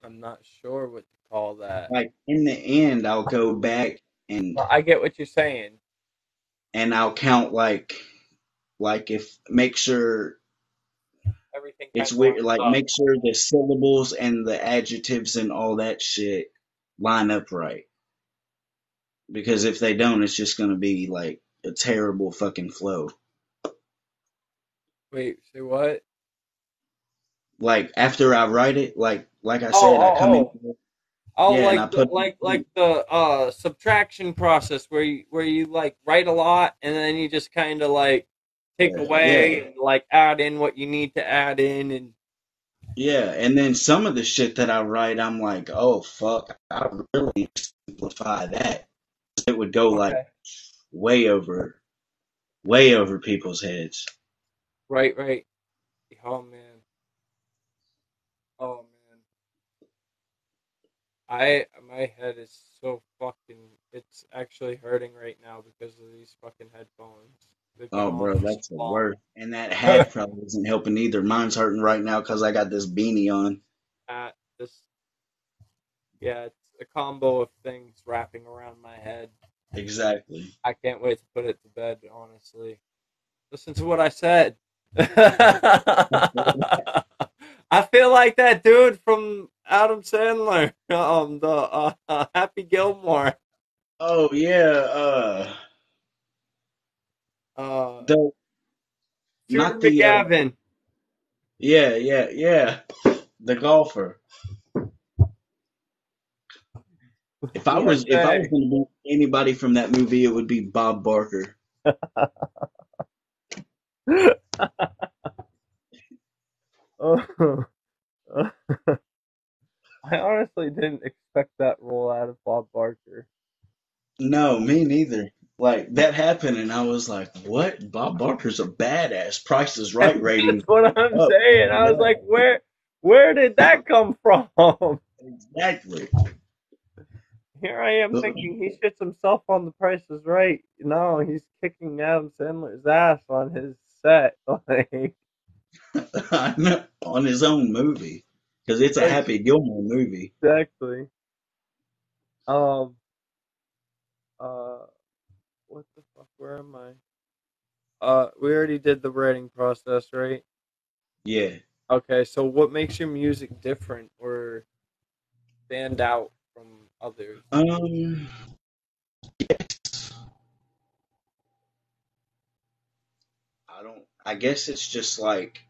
I'm not sure what to call that. Like in the end, I'll go back and Well, I get what you're saying. I'll count like if make sure Everything kind it's of lines weird, like up. make sure the syllables and the adjectives and all that shit line up right. Because if they don't, it's just gonna be like a terrible fucking flow. Wait, say what? Like after I write it, like I Oh, said, I oh, come in, oh. Oh, yeah, and I put like the subtraction process where you like write a lot and then you just kind of like take yeah, away and like add in what you need to add in and yeah, and then some of the shit that I write, I'm like, oh fuck, I really simplify that. It would go like okay. way over, way over people's heads. Right, right. Oh man. Oh man. My head is so fucking it's actually hurting right now because of these fucking headphones. They've been Oh, on bro, for so that's the long. worst. And that hat probably isn't helping either. Mine's hurting right now because I got this beanie on. This yeah, it's a combo of things wrapping around my head. Exactly. I can't wait to put it to bed, honestly. Listen to what I said. I feel like that dude from Adam Sandler, the Happy Gilmore, Oh yeah, uh, the Shooter not the McGavin. yeah, the golfer. What If I was day? gonna be anybody from that movie, it would be Bob Barker. I honestly didn't expect that role out of Bob Barker. No, me neither. Like that happened, and I was like, "What? Bob Barker's a badass." Price is Right That's ratings what I'm up. saying. I was Yeah, like, where did that come from? exactly. Here I am thinking he shits himself on The Price is Right. No, he's kicking Adam Sandler's ass on his set. Like, I know, on his own movie because it's a Happy Gilmore movie. exactly. Um. Uh. What the fuck? Where am I? We already did the writing process, right? Yeah. Okay. So, what makes your music different or stand out from others? Um. I don't. I guess it's just like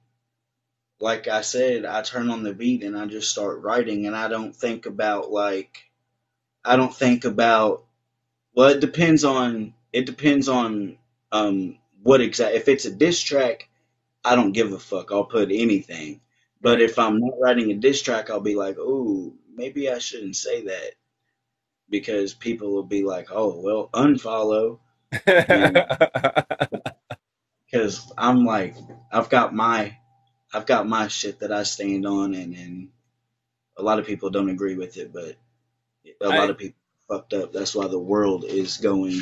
I said, I turn on the beat and I just start writing, and I don't think about I don't think about. Well, it depends on what exact. If it's a diss track, I don't give a fuck. I'll put anything. But Right. if I'm not writing a diss track, I'll be like, oh, maybe I shouldn't say that because people will be like, oh, well, unfollow, and because I'm like, I've got my I've got my shit that I stand on, and a lot of people don't agree with it, but a lot I of people fucked up. That's why the world is going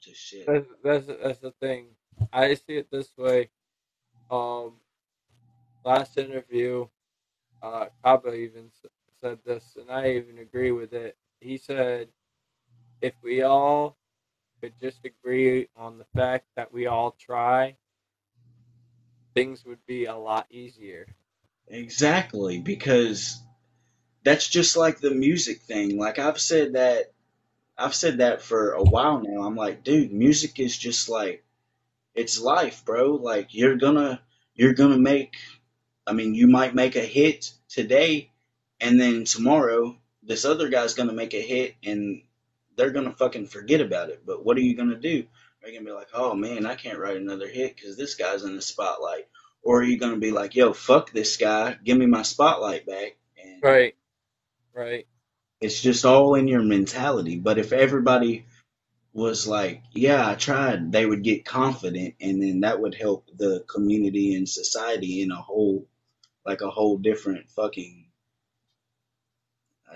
to shit. that's the thing. I see it this way. Um, last interview, Kaba even said this, and I even agree with it. He said, if we all could just agree on the fact that we all try, things would be a lot easier. Exactly, because that's just like the music thing. Like I've said that for a while now. I'm like, dude, music is just like it's life, bro. Like you're gonna make I mean, you might make a hit today, and then tomorrow this other guy's gonna make a hit, and they're gonna fucking forget about it. But what are you gonna do? Are you gonna be like, oh man, I can't write another hit because this guy's in the spotlight? Or are you gonna be like, yo, fuck this guy, give me my spotlight back? And Right, right. it's just all in your mentality. But if everybody was like, yeah, I tried, they would get confident, and then that would help the community and society in a whole, like a whole different fucking.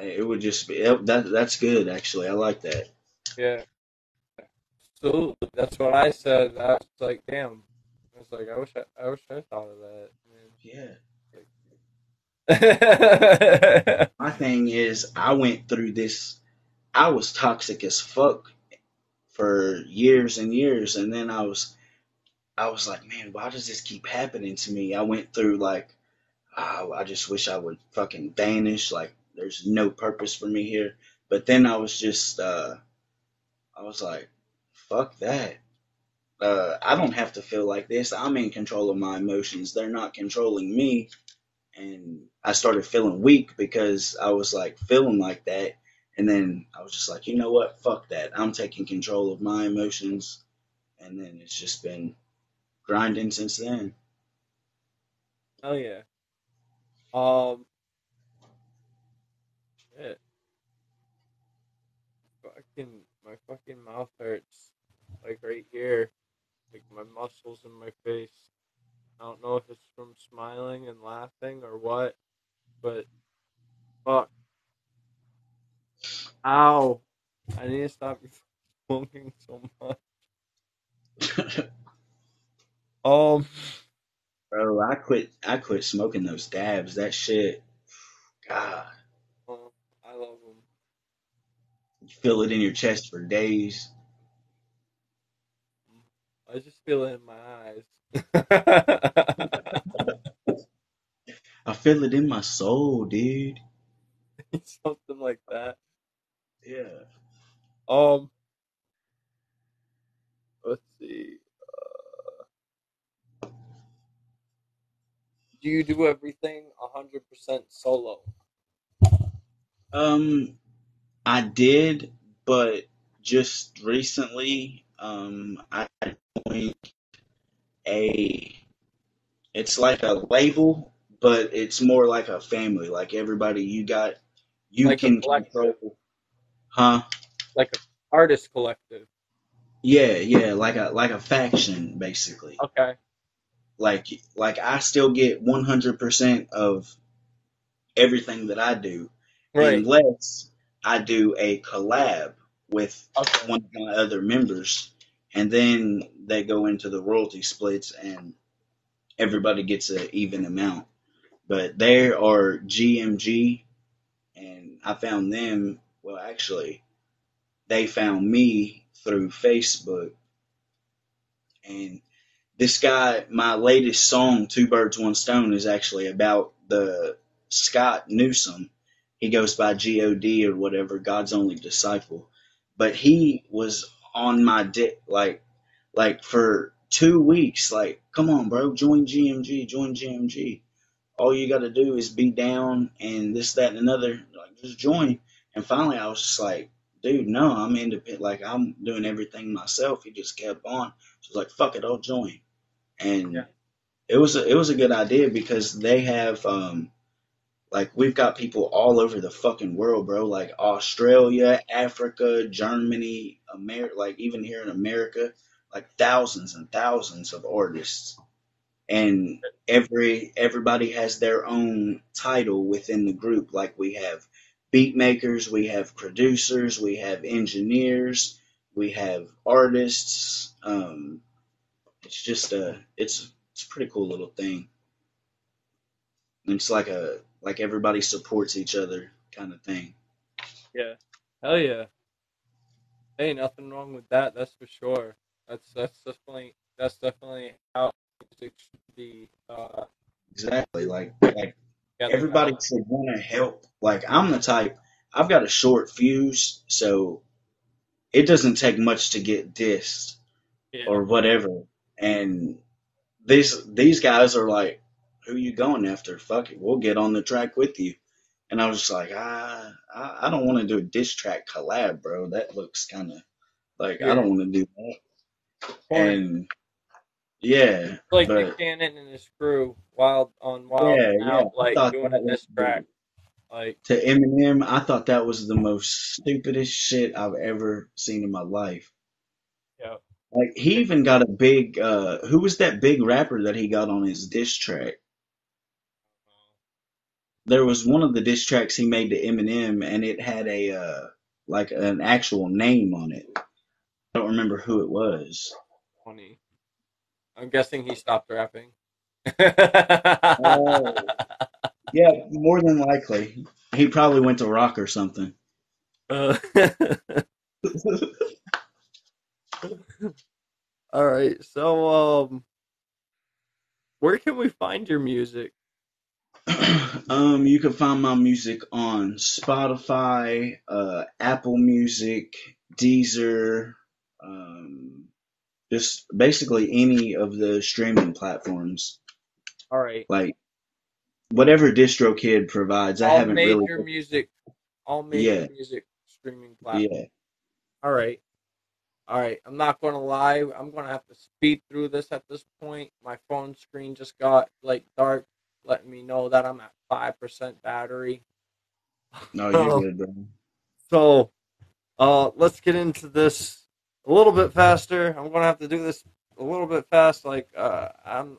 It would just be that's good actually. I like that. Yeah, absolutely. That's what I said. I was like, damn. I was like, I wish I thought of that, man. Yeah. Like, My thing is, I went through this. I was toxic as fuck for years and years, and then I was like, man, why does this keep happening to me? I went through like, I just wish I would fucking vanish. Like, there's no purpose for me here. But then I was just, I was like, fuck that. I don't have to feel like this. I'm in control of my emotions. They're not controlling me. And I started feeling weak because I was like feeling like that. And then I was just like, you know what? Fuck that. I'm taking control of my emotions. And then it's just been grinding since then. Hell yeah. Um, shit. My fucking mouth hurts. Like right here. Like my muscles in my face. I don't know if it's from smiling and laughing or what, but fuck. Ow. I need to stop smoking so much. Um, Bro, I quit smoking those dabs. That shit, God, oh, I love them. you feel it in your chest for days. I just feel it in my eyes. I feel it in my soul, dude. Something like that. Yeah. Um, let's see. Do you do everything 100% solo? Um, I did, but just recently, I joined a, it's like a label, but it's more like a family. Like everybody you Like a can collective, control, huh? like a artist collective. Yeah, yeah, like a faction, basically. Okay, Like I still get 100% of everything that I do, right. unless I do a collab with Okay, one of my other members, and then they go into the royalty splits, and everybody gets an even amount. But there are GMG, and I found them. Well, actually, they found me through Facebook, and this guy, my latest song, Two Birds, One Stone, is actually about the Scott Newsom. He goes by God or whatever, God's only disciple. But he was on my dick like for 2 weeks. Like, come on, bro, join GMG, join GMG. All you got to do is be down and this, that, and another. Like, just join. And finally, I was just like, dude, no, I'm independent. Like, I'm doing everything myself. He just kept on. So I was like, fuck it, I'll join. yeah, And it was a good idea because they have like we've got people all over the fucking world, bro. Like Australia, Africa, Germany, America, like even here in America, like thousands and thousands of artists, and everybody has their own title within the group. Like we have beat makers, we have producers, we have engineers, we have artists. It's just it's a pretty cool little thing. It's like a like everybody supports each other kind of thing. yeah. Hell yeah. Hey, nothing wrong with that. That's for sure. That's definitely how music should be. Exactly. Like Together that everybody way. should want to help. Like I'm the type. I've got a short fuse, so it doesn't take much to get dissed Yeah. or whatever. And these guys are like, "Who you going after? Fuck it, we'll get on the track with you." And I was just like, I don't want to do a diss track collab, bro. That looks kind of like I Yeah. don't want to do that. Corny. And yeah, Like Nick but Cannon and his crew, Wild on Wild yeah, and yeah. Out, I like thought doing that a was diss track. Like, to Eminem. I thought that was the most stupidest shit I've ever seen in my life. yeah. Like he even got a big. Who was that big rapper that he got on his diss track? There was one of the diss tracks he made to Eminem, and it had a like an actual name on it. I don't remember who it was. Funny. I'm guessing he stopped rapping. Oh, Yeah, more than likely. He probably went to rock or something. Uh, all right. So, where can we find your music? You can find my music on Spotify, Apple Music, Deezer, um, just basically any of the streaming platforms. All right. Like whatever DistroKid provides. I All haven't really. major music, all major Yeah, music streaming platforms. yeah. All right. All right. I'm not going to lie. I'm going to have to speed through this at this point. My phone screen just got like dark, letting me know that I'm at 5% battery. No, you're good, bro. So, let's get into this a little bit faster. I'm gonna have to do this a little bit fast. Like, I'm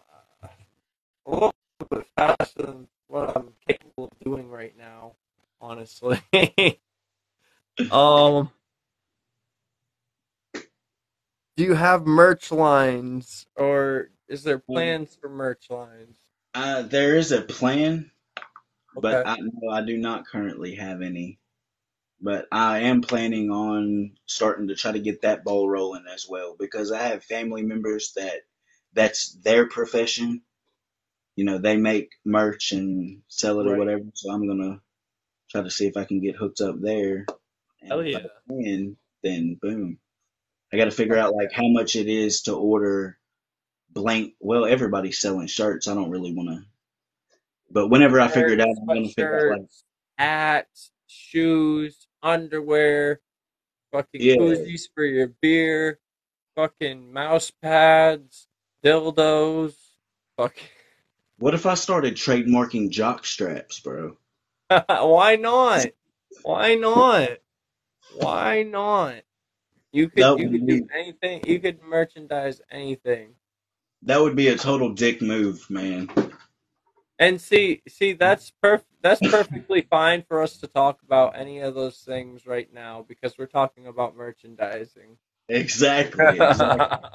a little bit faster than what I'm capable of doing right now, honestly. um, do you have merch lines, or is there Um, plans for merch lines? there is a plan, but Okay. no, I do not currently have any. But I am planning on starting to try to get that ball rolling as well because I have family members that's their profession. You know, they make merch and sell it or Right. whatever. So I'm gonna try to see if I can get hooked up there. And Hell if yeah. I can, then boom. I got to figure Hell out like how much it is to order blank. Well, everybody's selling shirts. I don't really want to, but whenever I figure it out, Shirts, I'm gonna figure out like, sweatshirts, hats, shoes, underwear, fucking yeah. koozies for your beer, fucking mouse pads, dildos, fucking. What if I started trademarking jock straps, bro? Why not? Why not? Why not? That You would could do be anything. You could merchandise anything. that would be a total dick move, man. And see, that's perfectly fine for us to talk about any of those things right now because we're talking about merchandising. Exactly, exactly.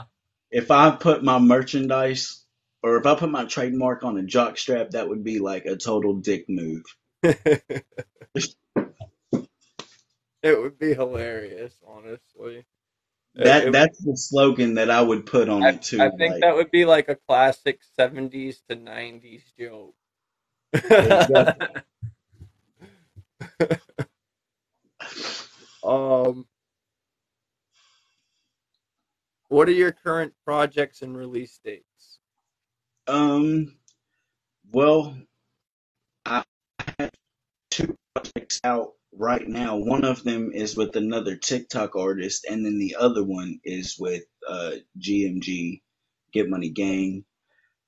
If I put my merchandise or if I put my trademark on a jock strap, that would be like a total dick move. It would be hilarious, honestly. It would, That's the slogan that I would put on it I too. think Like that would be like a classic 70s to 90s joke. exactly. um, what are your current projects and release dates? Um. Well, I have two projects out right now. One of them is with another TikTok artist, and then the other one is with GMG, Get Money Gang.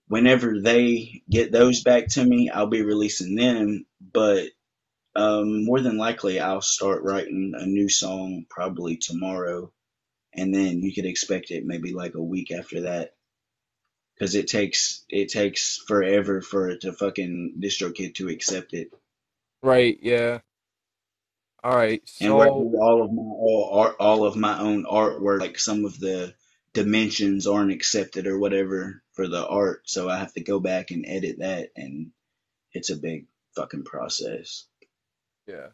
Whenever they get those back to me, I'll be releasing them. But more than likely, I'll start writing a new song probably tomorrow, and then you could expect it maybe like a week after that, because it takes forever for it to fucking DistroKid to accept it Right, yeah. All right. and work So, through all of my own artwork. Like some of the dimensions aren't accepted or whatever for the art, so I have to go back and edit that, and it's a big fucking process. yeah.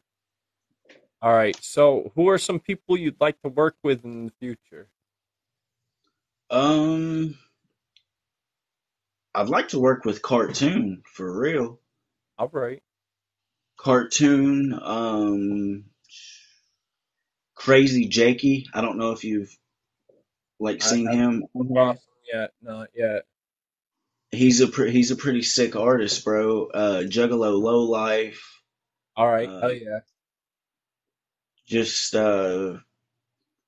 All right. So, who are some people you'd like to work with in the future? Um, I'd like to work with Cartoon for real. All right. Cartoon, Crazy Jakey. I don't know if you've like I seen haven't him. come across them yet. Not yet. He's a pretty sick artist, bro. Juggalo Lowlife, All right. uh, Hell yeah. just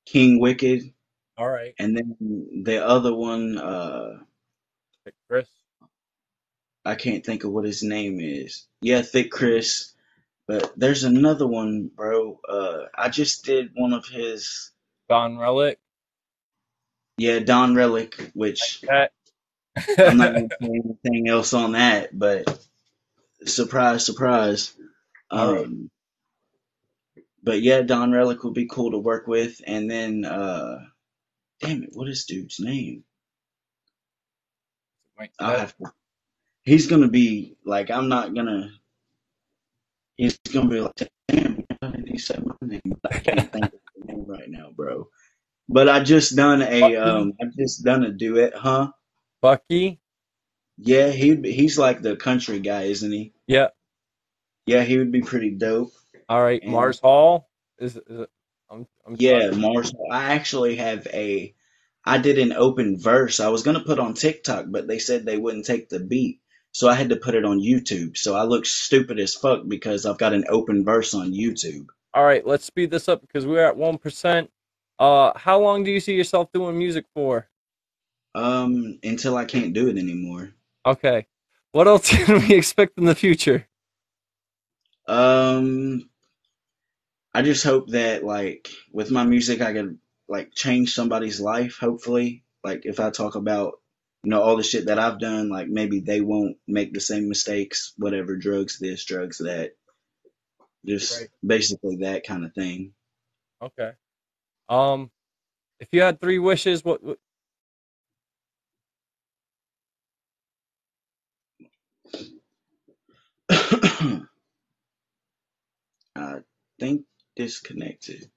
King Wicked, All right. and then the other one, Hey, Chris. I can't think of what his name is. Yeah, Thick Chris. But there's another one, bro. I just did one of his. Don Relic. Yeah, Don Relic, which That. I'm not gonna say anything else on that, but surprise, surprise. All right. Um, but yeah, Don Relic would be cool to work with, and then damn it, what is dude's name? Wait, I'll that. have to. He's gonna be like, I'm not gonna. He's gonna be like, damn, how did he say my name? But I can't think of the name right now, bro. But Bucky. I just done a duet, huh? Bucky. Yeah, he's like the country guy, isn't he? Yeah. Yeah, he would be pretty dope. All right. And Mars Hall. Is it, I'm trying. yeah, Marshall. I actually have I did an open verse. I was gonna put on TikTok, but they said they wouldn't take the beat. So I had to put it on YouTube. So I look stupid as fuck because I've got an open verse on YouTube. All right. Let's speed this up because we're at 1%. How long do you see yourself doing music for? Until I can't do it anymore. Okay. What else can we expect in the future? Um, I just hope that like with my music I could like change somebody's life, hopefully. Like if I talk about all the shit that I've done, like maybe they won't make the same mistakes, whatever, drugs this, drugs that, just Right. basically that kind of thing. Okay. Um, if you had three wishes, what I think disconnected.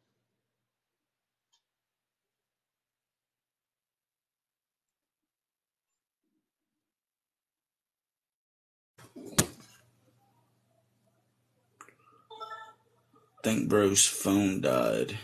Think bro's phone died.